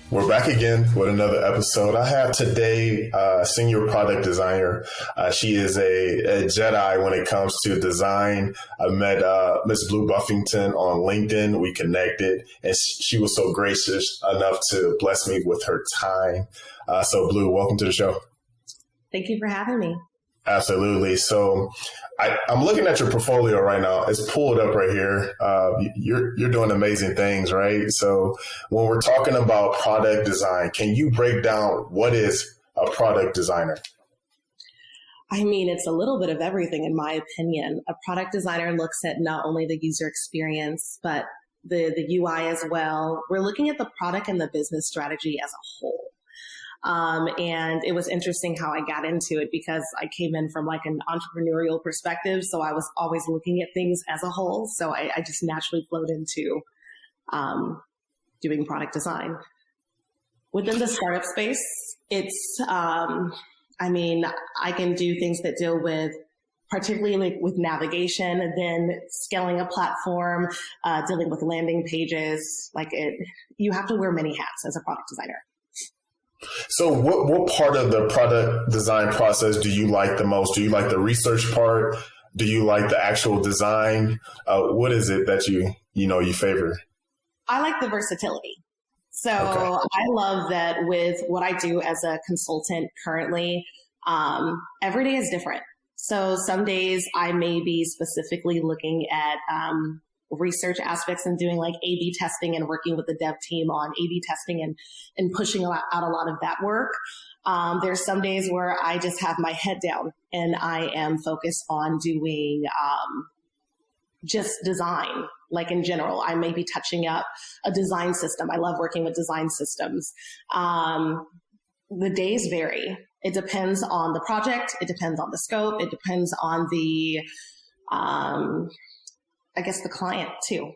We're back again with another episode. I have today senior product designer. She is a Jedi when it comes to design. I met Miss Bleu Buffington on LinkedIn. We connected, and she was so gracious enough to bless me with her time. So, Bleu, welcome to the show. Thank you for having me. Absolutely. So I'm looking at your portfolio right now. It's pulled up right here. You're doing amazing things, right? So when we're talking about product design, can you break down what is a product designer? I mean, it's a little bit of everything, in my opinion. A product designer looks at not only the user experience, but the UI as well. We're looking at the product and the business strategy as a whole. And it was interesting how I got into it because I came in from like an entrepreneurial perspective. So I was always looking at things as a whole. So I just naturally flowed into doing product design. Within the startup space, it's, I can do things that deal with particularly with navigation, and then scaling a platform, dealing with landing pages. You have to wear many hats as a product designer. So what part of the product design process do you like the most? Do you like the research part? Do you like the actual design? What is it that you favor? I like the versatility. So Okay. I love that with what I do as a consultant currently, every day is different. So some days I may be specifically looking at research aspects and doing like A/B testing and working with the dev team on A/B testing and pushing out a lot of that work. There's some days where I just have my head down and I am focused on doing just design. Like in general, I may be touching up a design system. I love working with design systems. The days vary. It depends on the project. It depends on the scope. It depends on the the client too.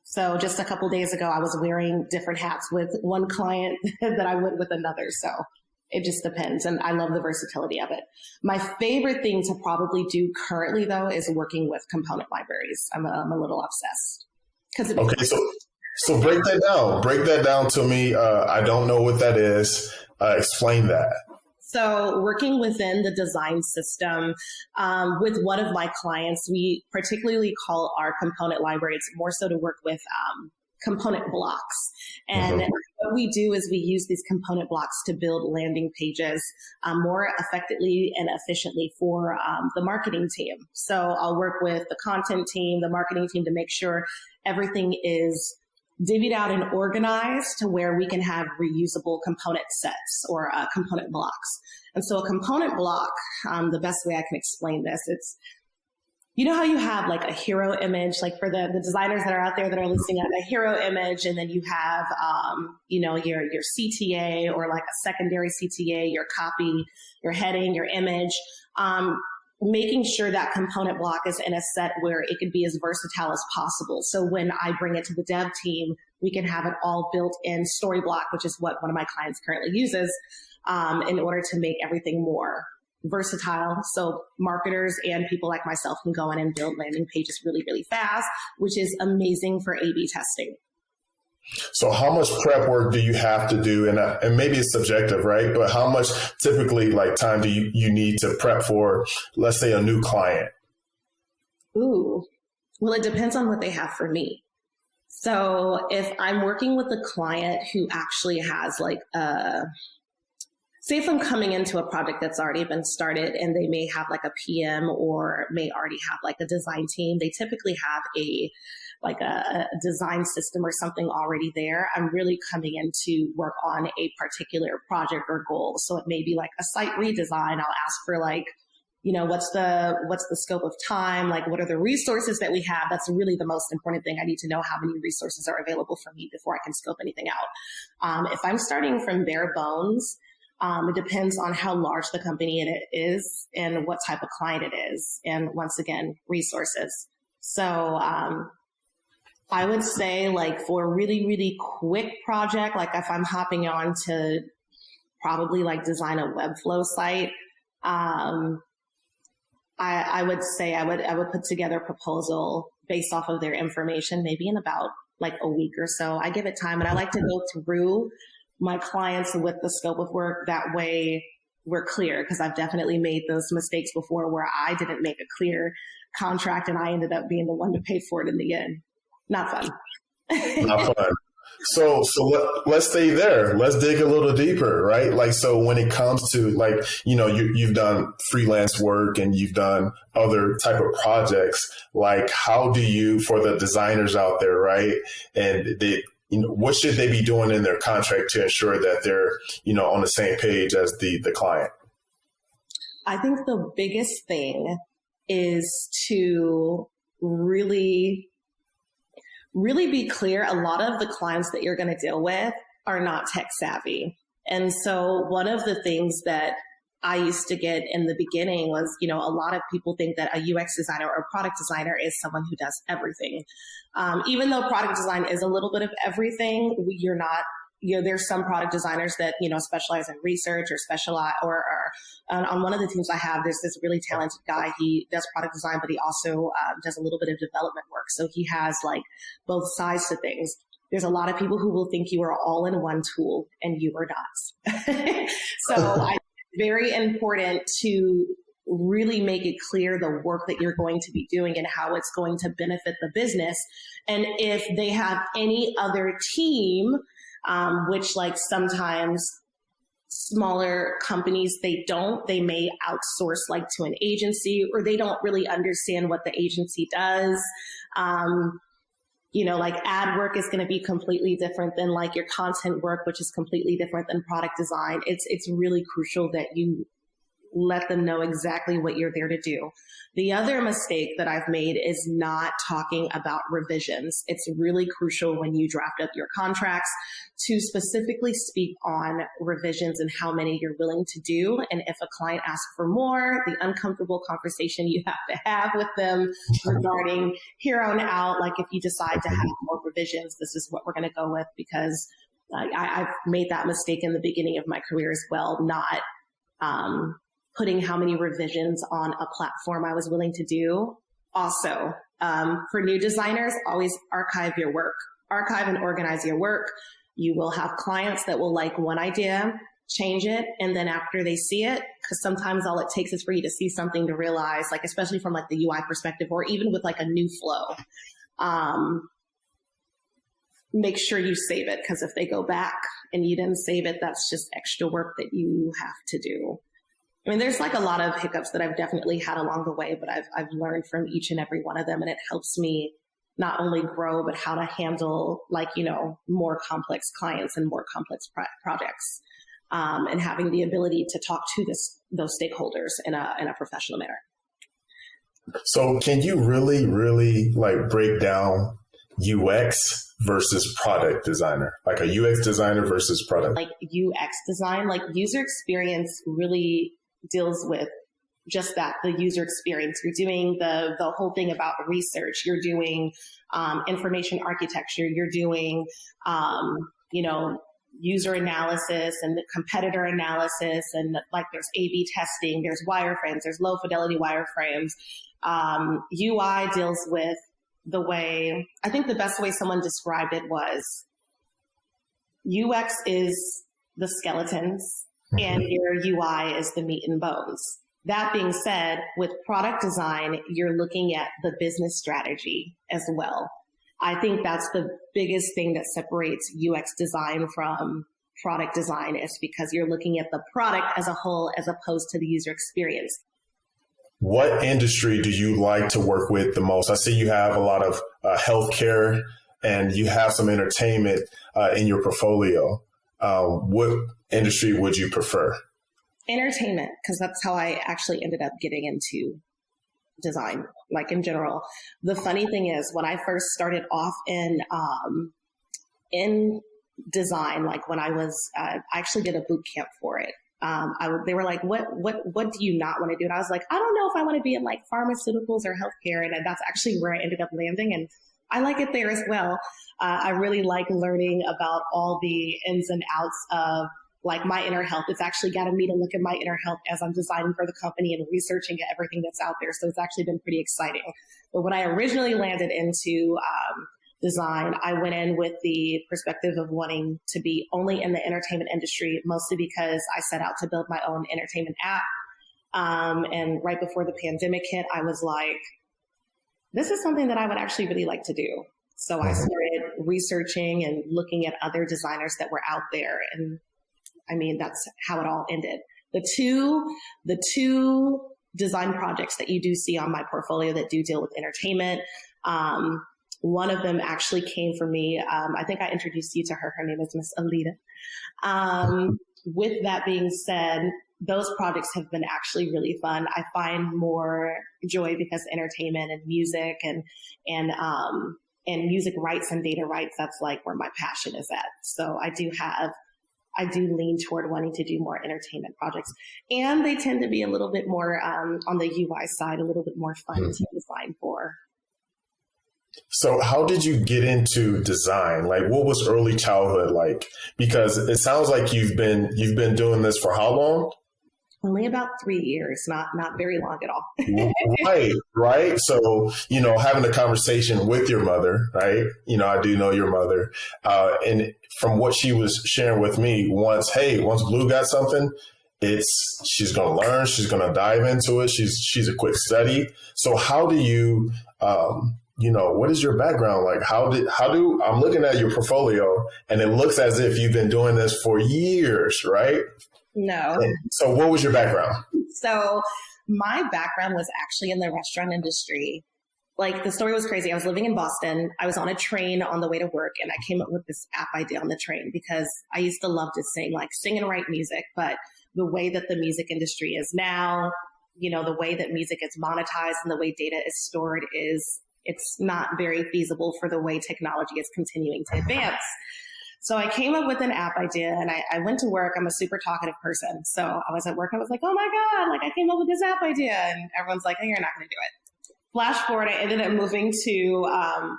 So just a couple days ago, I was wearing different hats with one client that I would with another. So it just depends. And I love the versatility of it. My favorite thing to probably do currently, though, is working with component libraries. I'm a little obsessed. Okay, so break that down. Break that down to me. I don't know what that is. Explain that. So working within the design system with one of my clients, we particularly call our component library, it's more so to work with component blocks. And what we do is we use these component blocks to build landing pages more effectively and efficiently for the marketing team. So I'll work with the content team, the marketing team to make sure everything is divvied out and organized to where we can have reusable component sets or component blocks. And so a component block, the best way I can explain this, it's, you know how you have like a hero image, like for the designers that are out there that are listening at a hero image, and then you have, your CTA or like a secondary CTA, your copy, your heading, your image, making sure that component block is in a set where it could be as versatile as possible. So when I bring it to the dev team, we can have it all built in Storyblock, which is what one of my clients currently uses, in order to make everything more versatile. So marketers and people like myself can go in and build landing pages really, really fast, which is amazing for A/B testing. So how much prep work do you have to do? And maybe it's subjective, right? But how much typically time do you need to prep for, let's say, a new client? Ooh, well, it depends on what they have for me. So if I'm working with a client who actually has say if I'm coming into a project that's already been started and they may have like a PM or may already have like a design team, they typically have a design system or something already there. I'm really coming in to work on a particular project or goal. So it may be like a site redesign. I'll ask for what's the scope of time? Like, what are the resources that we have? That's really the most important thing. I need to know how many resources are available for me before I can scope anything out. If I'm starting from bare bones, it depends on how large the company it is and what type of client it is. And once again, resources. So, I would say for a really, really quick project, like if I'm hopping on to probably design a Webflow site, I would say I would put together a proposal based off of their information, maybe in about a week or so. I give it time, and I like to go through my clients with the scope of work. That way we're clear, because I've definitely made those mistakes before where I didn't make a clear contract and I ended up being the one to pay for it in the end. Not fun. Not fun. So let's stay there. Let's dig a little deeper, right? Like, so when it comes to like, you've done freelance work and you've done other type of projects, like how do you, for the designers out there, right? And what should they be doing in their contract to ensure that they're, on the same page as the client? I think the biggest thing is to really be clear. A lot of the clients that you're going to deal with are not tech savvy. And so one of the things that I used to get in the beginning was, a lot of people think that a UX designer or product designer is someone who does everything. Even though product design is a little bit of everything, you're not. There's some product designers that, specialize in research or specialize or on one of the teams I have, there's this really talented guy. He does product design, but he also does a little bit of development work. So he has like both sides to things. There's a lot of people who will think you are all in one tool and you are not. So it's very important to really make it clear the work that you're going to be doing and how it's going to benefit the business. And if they have any other team, which like sometimes smaller companies, they may outsource like to an agency, or they don't really understand what the agency does. Like ad work is going to be completely different than like your content work, which is completely different than product design. It's really crucial that you let them know exactly what you're there to do. The other mistake that I've made is not talking about revisions. It's really crucial when you draft up your contracts to specifically speak on revisions and how many you're willing to do. And if a client asks for more, the uncomfortable conversation you have to have with them regarding here on out, like if you decide to have more revisions, this is what we're going to go with, because I've made that mistake in the beginning of my career as well, not putting how many revisions on a platform I was willing to do. Also, for new designers, always archive your work. Archive and organize your work. You will have clients that will like one idea, change it, and then after they see it, because sometimes all it takes is for you to see something to realize, like especially from like the UI perspective, or even with like a new flow, make sure you save it, because if they go back and you didn't save it, that's just extra work that you have to do. I mean, there's like a lot of hiccups that I've definitely had along the way, but I've learned from each and every one of them, and it helps me not only grow, but how to handle like, more complex clients and more complex projects, and having the ability to talk to those stakeholders in a professional manner. So can you really, really like break down UX versus product designer, like a UX designer versus product? Like UX design, like user experience really deals with just that, the user experience. You're doing the whole thing about research. You're doing information architecture. You're doing, user analysis and the competitor analysis. And like there's A/B testing, there's wireframes, there's low fidelity wireframes. UI deals with the way, I think the best way someone described it was UX is the skeletons and your UI is the meat and bones. That being said, with product design, you're looking at the business strategy as well. I think that's the biggest thing that separates UX design from product design, is because you're looking at the product as a whole as opposed to the user experience. What industry do you like to work with the most? I see you have a lot of healthcare and you have some entertainment in your portfolio. What industry would you prefer? Entertainment, because that's how I actually ended up getting into design, like in general. The funny thing is, when I first started off in design, like when I was, I actually did a boot camp for it. They were like, what do you not want to do? And I was like, I don't know if I want to be in like pharmaceuticals or healthcare. And that's actually where I ended up landing. And I like it there as well. I really like learning about all the ins and outs of like my inner health. It's actually gotten me to look at my inner health as I'm designing for the company and researching everything that's out there. So it's actually been pretty exciting. But when I originally landed into design, I went in with the perspective of wanting to be only in the entertainment industry, mostly because I set out to build my own entertainment app. And right before the pandemic hit, I was like, this is something that I would actually really like to do. So I started researching and looking at other designers that were out there. And I mean, that's how it all ended. The two design projects that you do see on my portfolio that do deal with entertainment, one of them actually came from me. I think I introduced you to her. Her name is Miss Alita. With that being said, those projects have been actually really fun. I find more joy because entertainment and music and music rights and data rights, that's like where my passion is at. So I do lean toward wanting to do more entertainment projects, and they tend to be a little bit more on the UI side, a little bit more fun to design for. So how did you get into design? Like, what was early childhood like? Because it sounds like you've been doing this for how long? Only about 3 years, not very long at all. Right. So, having a conversation with your mother, right? I do know your mother. And from what she was sharing with me, once Bleu got something, she's going to learn, she's going to dive into it. She's a quick study. So how do you, what is your background like? I'm looking at your portfolio and it looks as if you've been doing this for years, right? No. So what was your background? So my background was actually in the restaurant industry. Like, the story was crazy. I was living in Boston. I was on a train on the way to work, and I came up with this app idea on the train because I used to love to sing and write music. But the way that the music industry is now, the way that music is monetized and the way data is stored it's not very feasible for the way technology is continuing to advance. So I came up with an app idea, and I went to work. I'm a super talkative person. So I was at work. I was like, oh my God, I came up with this app idea. And everyone's like, hey, you're not going to do it. Flash forward, I ended up moving to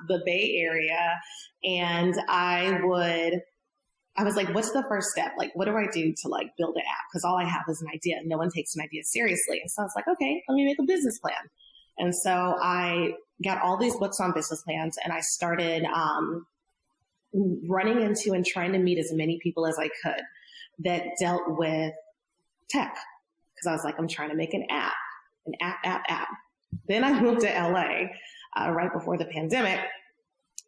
the Bay Area, and I was like, what's the first step? Like, what do I do to build an app? Because all I have is an idea. No one takes an idea seriously. And so I was like, okay, let me make a business plan. And so I got all these books on business plans, and I started running into and trying to meet as many people as I could that dealt with tech. Because I was like, I'm trying to make an app. Then I moved to LA right before the pandemic.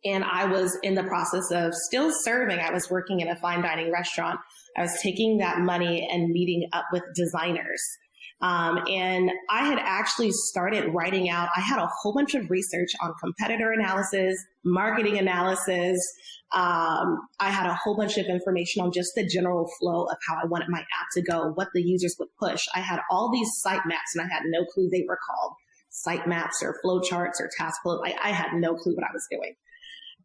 And I was in the process of still serving. I was working in a fine dining restaurant. I was taking that money and meeting up with designers. And I had actually started writing out, I had a whole bunch of research on competitor analysis, marketing analysis. I had a whole bunch of information on just the general flow of how I wanted my app to go, what the users would push. I had all these site maps, and I had no clue they were called site maps or flow charts or task flow. I had no clue what I was doing.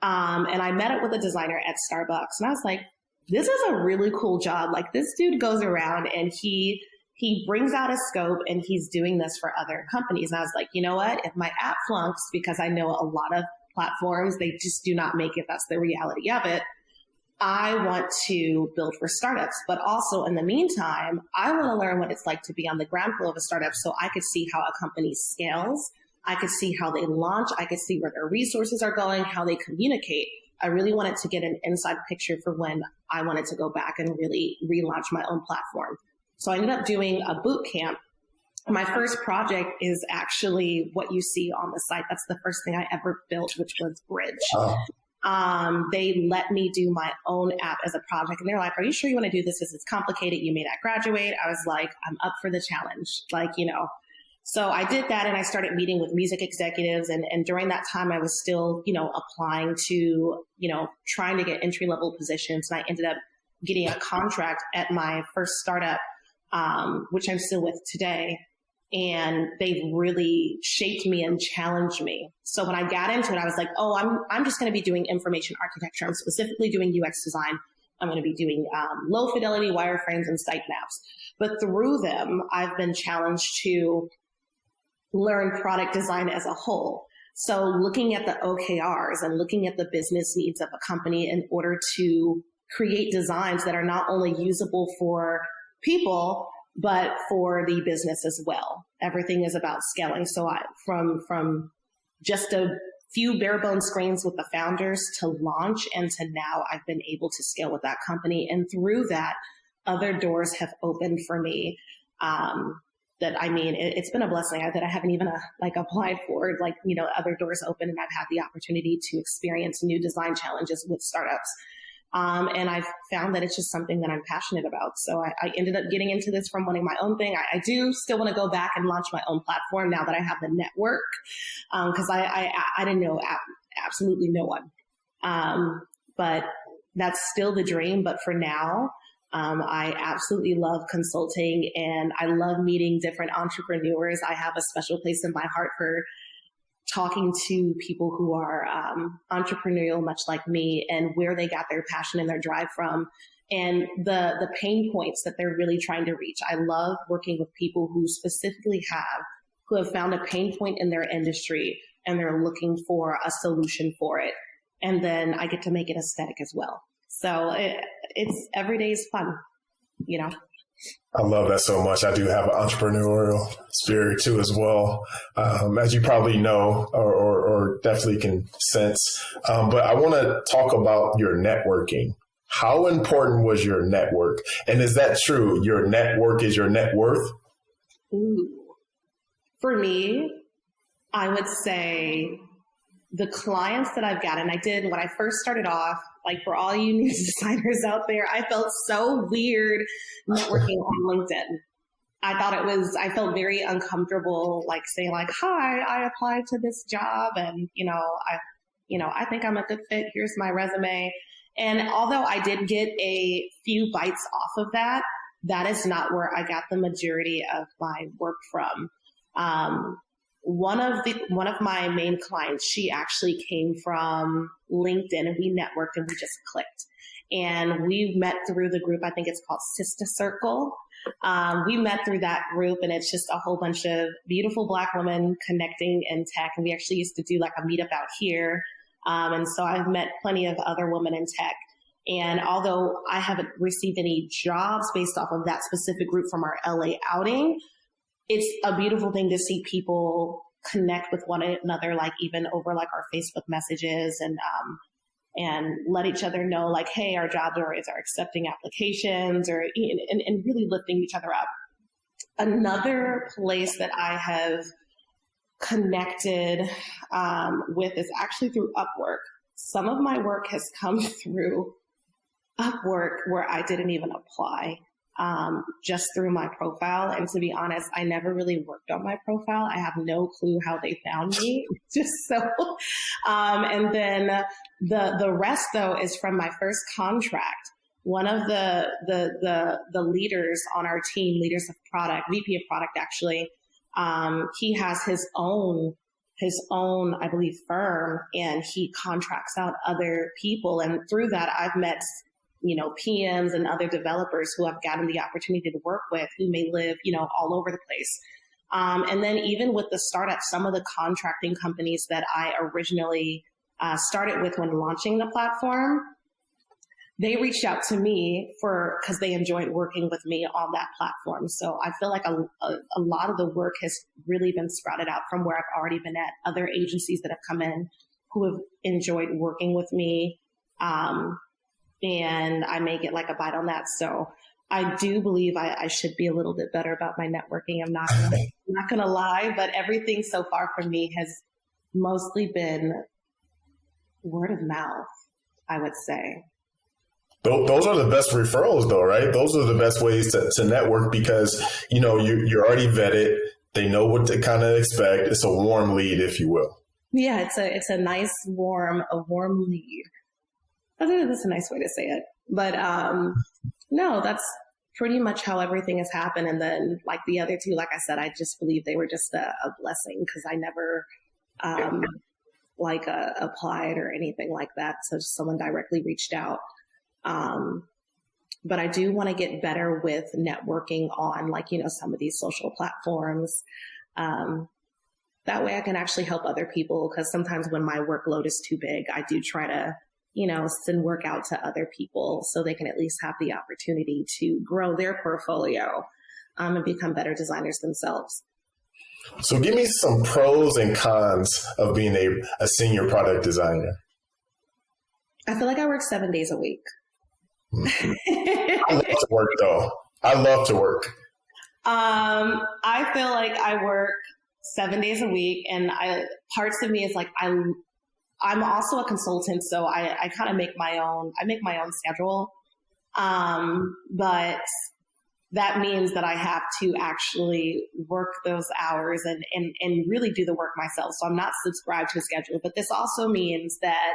And I met up with a designer at Starbucks, and I was like, this is a really cool job. This dude goes around and he brings out a scope, and he's doing this for other companies. And I was like, you know what? If my app flunks, because I know a lot of platforms, they just do not make it. That's the reality of it. I want to build for startups, but also in the meantime, I want to learn what it's like to be on the ground floor of a startup so I could see how a company scales. I could see how they launch. I could see where their resources are going, how they communicate. I really wanted to get an inside picture for when I wanted to go back and really relaunch my own platform. So I ended up doing a boot camp. My first project is actually what you see on the site. That's the first thing I ever built, which was Bridge. They let me do my own app as a project. And they're like, are you sure you want to do this? Because it's complicated. You may not graduate. I was like, I'm up for the challenge. So I did that, and I started meeting with music executives. And during that time, I was still, applying to, trying to get entry-level positions. And I ended up getting a contract at my first startup, which I'm still with today. And they really shaped me and challenged me. So when I got into it, I was like, oh, I'm just going to be doing information architecture. I'm specifically doing UX design. I'm going to be doing low fidelity wireframes and site maps. But through them, I've been challenged to learn product design as a whole. So looking at the OKRs and looking at the business needs of a company in order to create designs that are not only usable for people, but for the business as well. Everything is about scaling. So from just a few bare bone screens with the founders to launch, and to now I've been able to scale with that company. And through that, other doors have opened for me. It's been a blessing that I haven't even applied for. Other doors open, and I've had the opportunity to experience new design challenges with startups. And I've found that it's just something that I'm passionate about. So I ended up getting into this from wanting my own thing. I do still want to go back and launch my own platform now that I have the network, because I didn't know absolutely no one. But that's still the dream. But for now, I absolutely love consulting, and I love meeting different entrepreneurs. I have a special place in my heart for talking to people who are entrepreneurial, much like me, and where they got their passion and their drive from, and the pain points that they're really trying to reach. I love working with people who have found a pain point in their industry, and they're looking for a solution for it. And then I get to make it aesthetic as well. So it's every day is fun, I love that so much. I do have an entrepreneurial spirit too, as well, as you probably know, or definitely can sense. But I want to talk about your networking. How important was your network? And is that true? Your network is your net worth? Ooh. For me, I would say the clients that I've gotten, I did when I first started off, for all you new designers out there, I felt so weird networking on LinkedIn. I felt very uncomfortable, saying hi, I applied to this job, and, I think I'm a good fit. Here's my resume. And although I did get a few bites off of that, that is not where I got the majority of my work from. One of my main clients, she actually came from LinkedIn, and we networked and we just clicked. And we met through the group, I think it's called Sister Circle. We met through that group, and it's just a whole bunch of beautiful Black women connecting in tech. And we actually used to do a meetup out here. And so I've met plenty of other women in tech. And although I haven't received any jobs based off of that specific group from our LA outing, it's a beautiful thing to see people connect with one another, even over our Facebook messages, and let each other know hey, our job boards are accepting applications, and really lifting each other up. Another place that I have connected with is actually through Upwork. Some of my work has come through Upwork where I didn't even apply. Just through my profile. And to be honest, I never really worked on my profile. I have no clue how they found me. Just so, and then the rest though is from my first contract. One of the leaders on our team, leaders of product, VP of product, actually, he has his own, I believe, firm, and he contracts out other people. And through that, I've met PMs and other developers who I've gotten the opportunity to work with, who may live, all over the place. And then even with the startup, some of the contracting companies that I originally started with when launching the platform, they reached out to me because they enjoyed working with me on that platform. So I feel like a lot of the work has really been sprouted out from where I've already been at, other agencies that have come in who have enjoyed working with me. And I may get a bite on that. So I do believe I should be a little bit better about my networking. I'm not going to lie, but everything so far from me has mostly been word of mouth, I would say. Those are the best referrals though, right? Those are the best ways to network, because, you're already vetted. They know what to kind of expect. It's a warm lead, if you will. Yeah, it's a nice, warm lead. That's a nice way to say it. But no, that's pretty much how everything has happened. And then the other two, like I said, I just believe they were just a blessing, because I never applied or anything like that. So someone directly reached out. But I do want to get better with networking on some of these social platforms. That way I can actually help other people, because sometimes when my workload is too big, I do try to send work out to other people so they can at least have the opportunity to grow their portfolio and become better designers themselves. So give me some pros and cons of being a senior product designer. I feel like I work 7 days a week. I love to work though. I love to work. I feel like I work 7 days a week, and parts of me is like I'm also a consultant, so I kind of make my own schedule. But that means that I have to actually work those hours and really do the work myself. So I'm not subscribed to a schedule, but this also means that,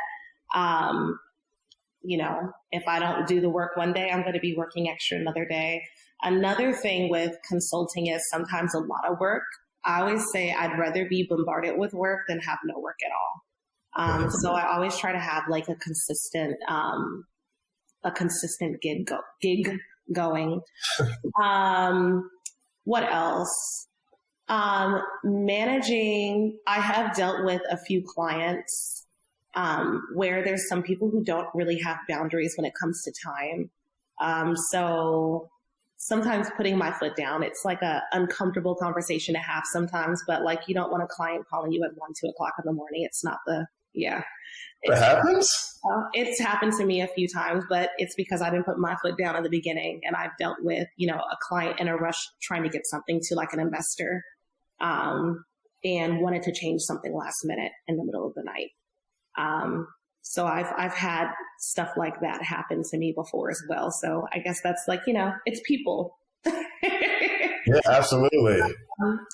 if I don't do the work one day, I'm going to be working extra another day. Another thing with consulting is sometimes a lot of work. I always say I'd rather be bombarded with work than have no work at all. So I always try to have like a consistent gig going. What else? Managing, I have dealt with a few clients where there's some people who don't really have boundaries when it comes to time. So sometimes putting my foot down, it's like a uncomfortable conversation to have sometimes, but like you don't want a client calling you at 1-2 o'clock in the morning. It's not It happens? It's happened to me a few times, but it's because I didn't put my foot down at the beginning, and I've dealt with, a client in a rush trying to get something to like an investor, and wanted to change something last minute in the middle of the night. So I've had stuff like that happen to me before as well. So I guess that's like, it's people. Yeah, absolutely.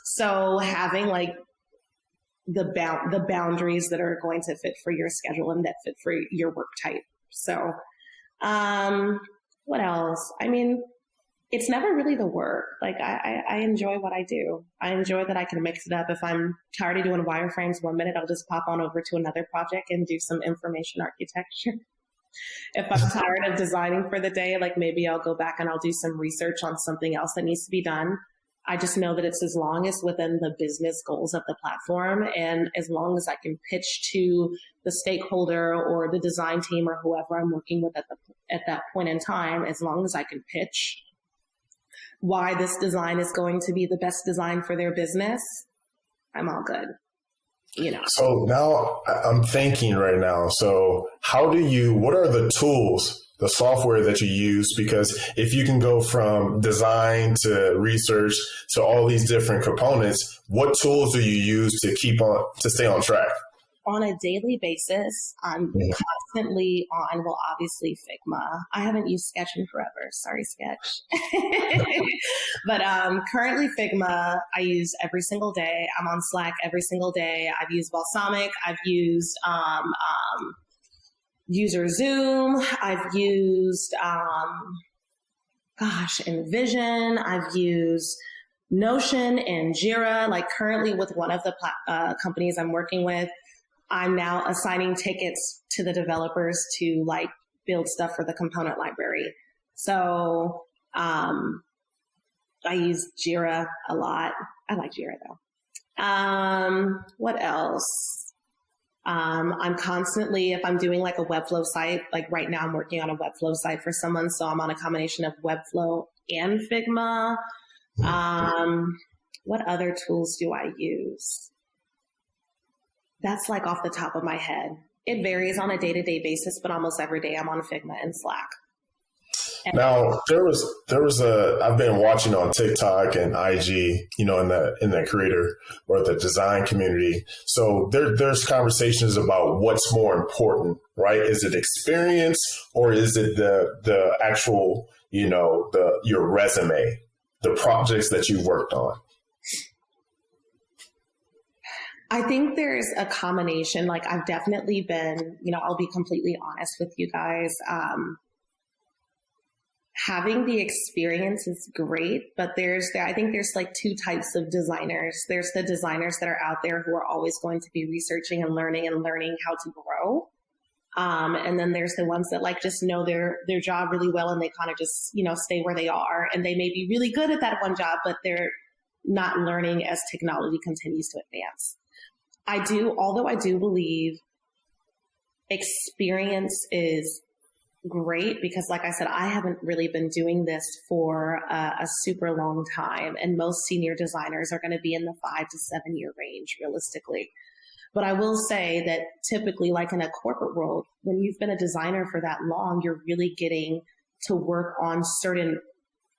So having like the boundaries that are going to fit for your schedule and that fit for your work type. So, what else? I mean, it's never really the work. Like I enjoy what I do. I enjoy that I can mix it up. If I'm tired of doing wireframes 1 minute, I'll just pop on over to another project and do some information architecture. If I'm tired of designing for the day, like maybe I'll go back and I'll do some research on something else that needs to be done. I just know that it's as long as within the business goals of the platform, and as long as I can pitch to the stakeholder or the design team or whoever I'm working with at that point in time, as long as I can pitch why this design is going to be the best design for their business, I'm all good. So now I'm thinking right now, so what are the tools, the software that you use? Because if you can go from design to research to all these different components, what tools do you use to stay on track? On a daily basis, I'm constantly on, well, obviously Figma. I haven't used Sketch in forever. Sorry, Sketch. But currently Figma, I use every single day. I'm on Slack every single day. I've used Balsamic. I've used User Zoom. I've used, Envision. I've used Notion and Jira. Like currently with one of the companies I'm working with, I'm now assigning tickets to the developers to like build stuff for the component library. So I use Jira a lot. I like Jira though. What else? I'm constantly, if I'm doing like a Webflow site, like right now I'm working on a Webflow site for someone. So I'm on a combination of Webflow and Figma. What other tools do I use? That's like off the top of my head. It varies on a day-to-day basis, but almost every day I'm on Figma and Slack. Now I've been watching on TikTok and IG, in the creator or the design community. So there's conversations about what's more important, right? Is it experience or is it the actual, your resume, the projects that you've worked on? I think there's a combination. Like I've definitely been, I'll be completely honest with you guys. Having the experience is great, but I think there's like two types of designers. There's the designers that are out there who are always going to be researching and learning how to grow. And then there's the ones that like just know their job really well and they kind of just, stay where they are. And they may be really good at that one job, but they're not learning as technology continues to advance. Although I do believe experience is great because, like I said, I haven't really been doing this for a super long time. And most senior designers are going to be in the 5 to 7 year range realistically. But I will say that typically, like in a corporate world, when you've been a designer for that long, you're really getting to work on certain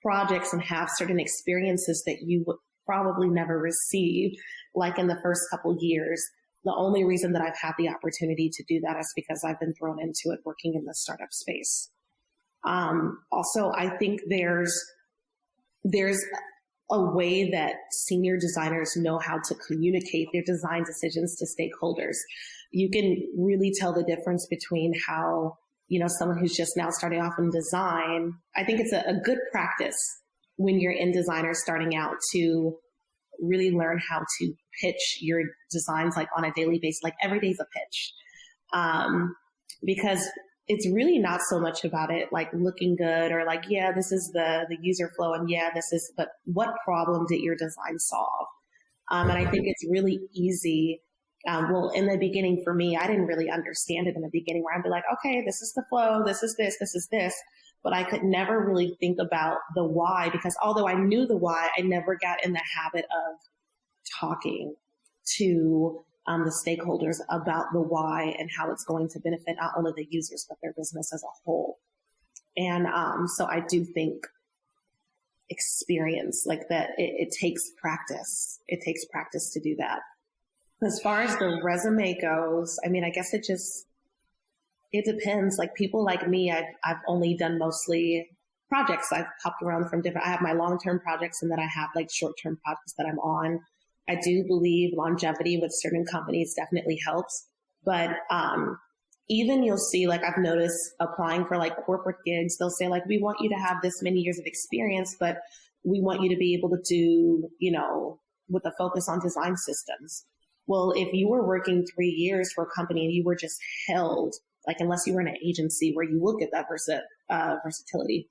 projects and have certain experiences that you would probably never receive, like in the first couple years. The only reason that I've had the opportunity to do that is because I've been thrown into it working in the startup space. Also, I think there's a way that senior designers know how to communicate their design decisions to stakeholders. You can really tell the difference between how, someone who's just now starting off in design, I think it's a good practice when you're in design or starting out to really learn how to pitch your designs like on a daily basis, like every day's a pitch. Because it's really not so much about it like looking good or like, yeah, this is the user flow and yeah, but what problem did your design solve? And I think it's really easy. Well, in the beginning for me, I didn't really understand it in the beginning where I'd be like, okay, this is the flow, this is this, but I could never really think about the why because although I knew the why, I never got in the habit of talking to the stakeholders about the why and how it's going to benefit not only the users, but their business as a whole. And so I do think experience like that, it takes practice. It takes practice to do that. As far as the resume goes, I mean, I guess it depends. Like people like me, I've only done mostly projects. I've popped around from I have my long-term projects and then I have like short-term projects that I'm on. I do believe longevity with certain companies definitely helps, but even you'll see, like I've noticed applying for like corporate gigs, they'll say like, we want you to have this many years of experience, but we want you to be able to do, with a focus on design systems. Well, if you were working 3 years for a company and you were just held, like unless you were in an agency where you will get that versatility,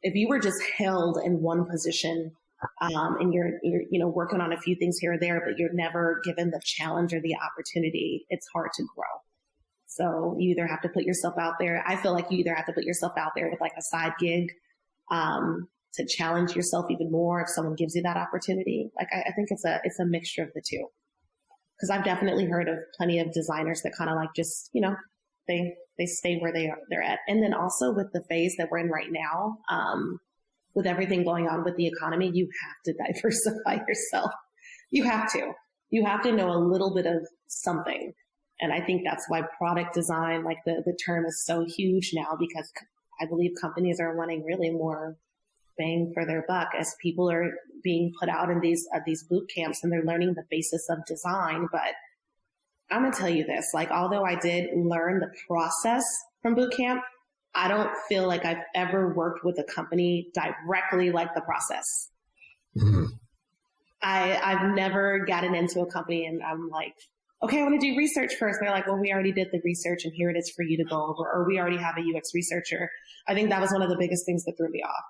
if you were just held in one position and you're working on a few things here or there, but you're never given the challenge or the opportunity, it's hard to grow. So you either have to put yourself out there. I feel like you either have to put yourself out there with like a side gig to challenge yourself even more if someone gives you that opportunity. Like I think it's a mixture of the two. Because I've definitely heard of plenty of designers that kind of like just, they stay where they're at. And then also with the phase that we're in right now, with everything going on with the economy, you have to diversify yourself. You have to know a little bit of something. And I think that's why product design, like the term is so huge now, because I believe companies are wanting really more bang for their buck as people are being put out in these boot camps and they're learning the basis of design. But I'm going to tell you this, like, although I did learn the process from boot camp, I don't feel like I've ever worked with a company directly like the process. Mm-hmm. I've never gotten into a company and I'm like, okay, I want to do research first. They're like, well, we already did the research and here it is for you to go over, or we already have a UX researcher. I think that was one of the biggest things that threw me off.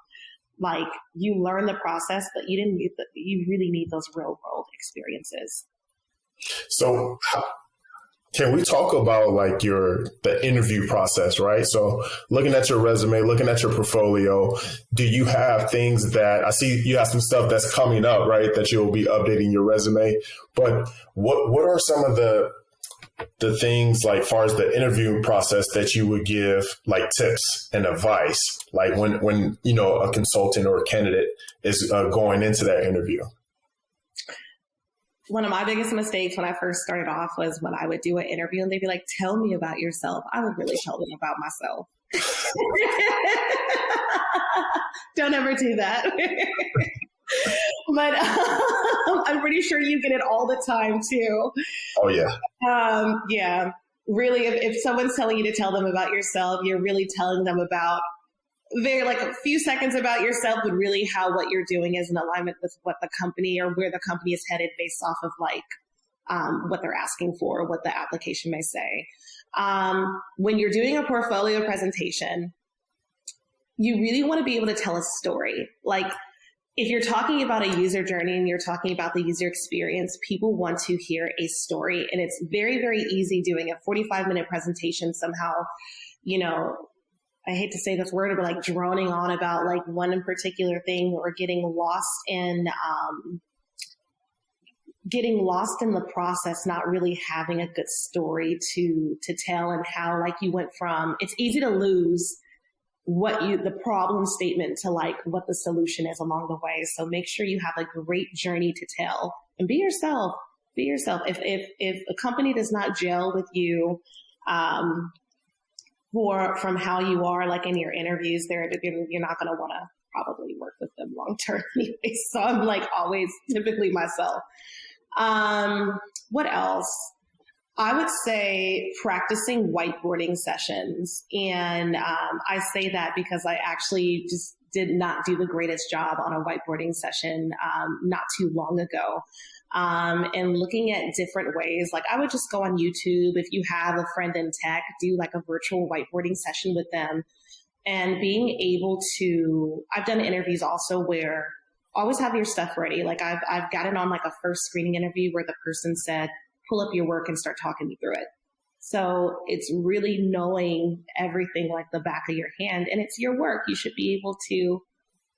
Like you learn the process, but you really need those real world experiences. So can we talk about like the interview process, right? So looking at your resume, looking at your portfolio, do you have things that I see you have some stuff that's coming up, right? That you'll be updating your resume, but what are some of the things like far as the interview process that you would give like tips and advice, like when a consultant or a candidate is going into that interview? One of my biggest mistakes when I first started off was when I would do an interview and they'd be like, tell me about yourself. I would really tell them about myself. Don't ever do that. But I'm pretty sure you get it all the time too. Oh yeah. Yeah. Really, if someone's telling you to tell them about yourself, you're really telling them about like a few seconds about yourself, but really how what you're doing is in alignment with what the company or where the company is headed based off of like what they're asking for, what the application may say. When you're doing a portfolio presentation, you really want to be able to tell a story. Like if you're talking about a user journey and you're talking about the user experience, people want to hear a story. And it's very, very easy doing a 45-minute presentation somehow, I hate to say this word, but like droning on about like one in particular thing, or getting lost in the process, not really having a good story to tell, and how like you went from, it's easy to lose the problem statement to like what the solution is along the way. So make sure you have a great journey to tell, and be yourself. Be yourself. If a company does not gel with you, from how you are, like in your interviews, you're not going to want to probably work with them long term anyway. So I'm like always typically myself. What else? I would say practicing whiteboarding sessions. And I say that because I actually just did not do the greatest job on a whiteboarding session not too long ago. And looking at different ways, like I would just go on YouTube. If you have a friend in tech, do like a virtual whiteboarding session with them, and being able to, I've done interviews also where always have your stuff ready. Like I've gotten on like a first screening interview where the person said, pull up your work and start talking me through it. So it's really knowing everything like the back of your hand, and it's your work. You should be able to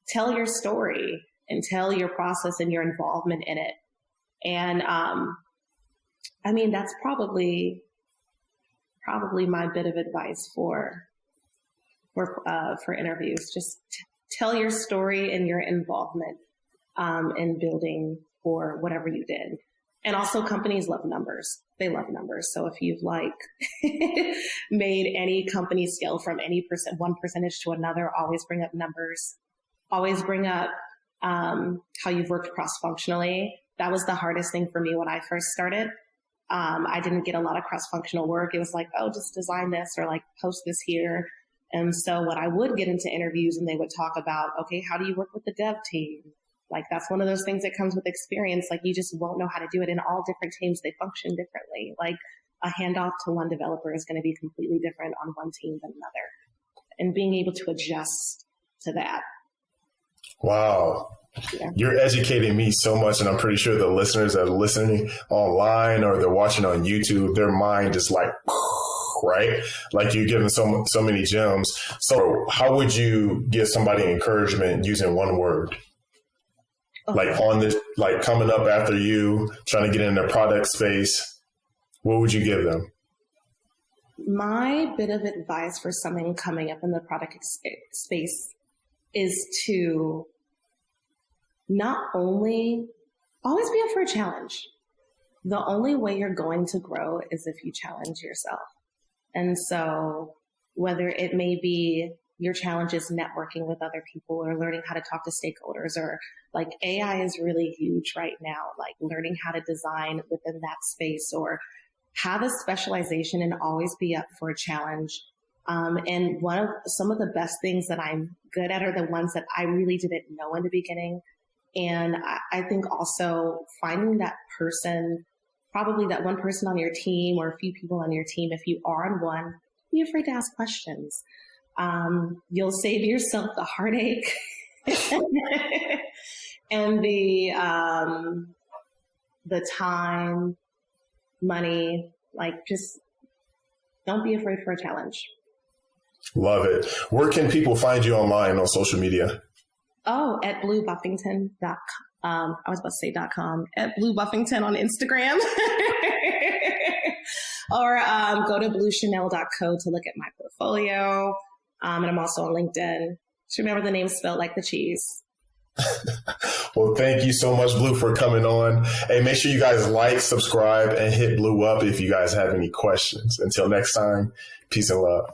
tell your story and tell your process and your involvement in it. And, I mean, that's probably my bit of advice for interviews. Just tell your story and your involvement, in building for whatever you did. And also companies love numbers. They love numbers. So if you've like made any company scale from one percentage to another, always bring up numbers. Always bring up, how you've worked cross-functionally. That was the hardest thing for me when I first started. I didn't get a lot of cross-functional work. It was like, oh, just design this or like post this here. And so when I would get into interviews and they would talk about, okay, how do you work with the dev team? Like that's one of those things that comes with experience. Like you just won't know how to do it. In all different teams, they function differently. Like a handoff to one developer is going to be completely different on one team than another. And being able to adjust to that. Wow. Yeah. You're educating me so much, and I'm pretty sure the listeners that are listening online or they're watching on YouTube, their mind is like, right? Like you're giving so many gems. So how would you give somebody encouragement using one word? Okay. Like on this, like coming up after you, trying to get in the product space, what would you give them? My bit of advice for someone coming up in the product space is to not only always be up for a challenge. The only way you're going to grow is if you challenge yourself. And so whether it may be your challenge is networking with other people or learning how to talk to stakeholders, or like AI is really huge right now, like learning how to design within that space, or have a specialization and always be up for a challenge. And some of the best things that I'm good at are the ones that I really didn't know in the beginning. And I think also finding that person, probably that one person on your team or a few people on your team, if you are on one, be afraid to ask questions. You'll save yourself the heartache and the time, money, like just don't be afraid for a challenge. Love it. Where can people find you online on social media? Oh, at BlueBuffington.com. I was about to say .com. At BlueBuffington on Instagram. Or go to bluechanel.co to look at my portfolio. And I'm also on LinkedIn. Just remember the name spelled like the cheese. Well, thank you so much, Bleu, for coming on. Hey, make sure you guys like, subscribe, and hit Bleu up if you guys have any questions. Until next time, peace and love.